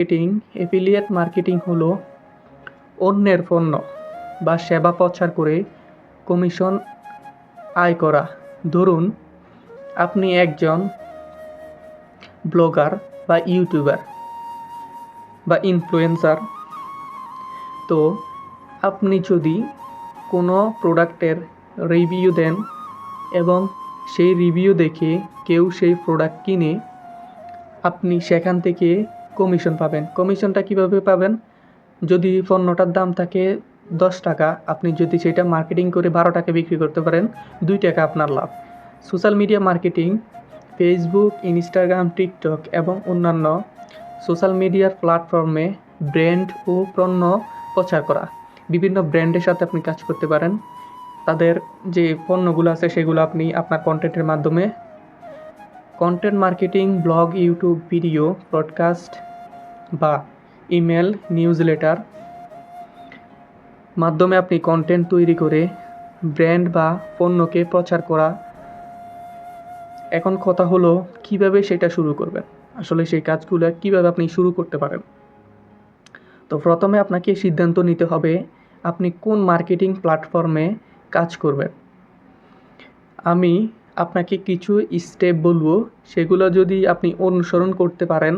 Marketing affiliate marketing হলো অন্যের পণ্য বা সেবা প্রচার করে কমিশন আয় করা। ধরুন আপনি একজন ব্লগার বা ইউটিউবার বা ইনফ্লুয়েন্সার, তো আপনি যদি কোনো প্রোডাক্টের রিভিউ দেন এবং সেই রিভিউ দেখে কেউ সেই প্রোডাক্ট কিনে, আপনি সেখান থেকে কমিশন পাবেন। কমিশনটা কিভাবে পাবেন? যদি পণ্যটার দাম থাকে 10 টাকা, আপনি যদি সেটা মার্কেটিং করে 12 টাকা বিক্রি করতে পারেন, 2 টাকা আপনার লাভ। Social media marketing, Facebook, Instagram, TikTok এবং অন্যান্য সোশ্যাল মিডিয়ার প্ল্যাটফর্মে ব্র্যান্ড ও পণ্য প্রচার করা। বিভিন্ন ব্র্যান্ডের সাথে আপনি কাজ করতে পারেন। তাদের যে পণ্যগুলো আছে সেগুলো আপনি আপনার কন্টেন্টের মাধ্যমে content marketing, blog, YouTube video, podcast বা ইমেল নিউজলেটার মাধ্যমে আপনি কন্টেন্ট তৈরি করে ব্র্যান্ড বা পণ্যকে প্রচার করা। এখন কথা হলো কিভাবে সেটা শুরু করবেন, আসলে সেই কাজগুলো কিভাবে আপনি শুরু করতে পারেন। তো প্রথমে আপনাকে সিদ্ধান্ত নিতে হবে আপনি কোন মার্কেটিং প্ল্যাটফর্মে কাজ করবেন। আমি আপনাকে কিছু স্টেপ বলবো, সেগুলো যদি আপনি অনুসরণ করতে পারেন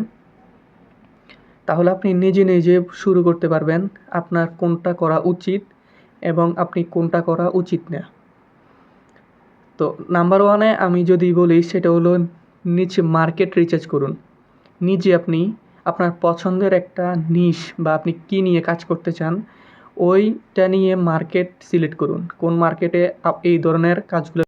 তাহলে আপনি নিজে নিজে শুরু করতে পারবেন আপনার কোনটা করা উচিত এবং আপনি কোনটা করা উচিত না। তো নাম্বার 1-এ আমি যদি বলি সেটা হলো নিচে মার্কেট রিসার্চ করুন। নিজে আপনি আপনার পছন্দের একটা নিশ বা আপনি কী নিয়ে কাজ করতে চান ওইটা নিয়ে মার্কেট সিলেক্ট করুন। কোন মার্কেটে এই ধরনের কাজগুলো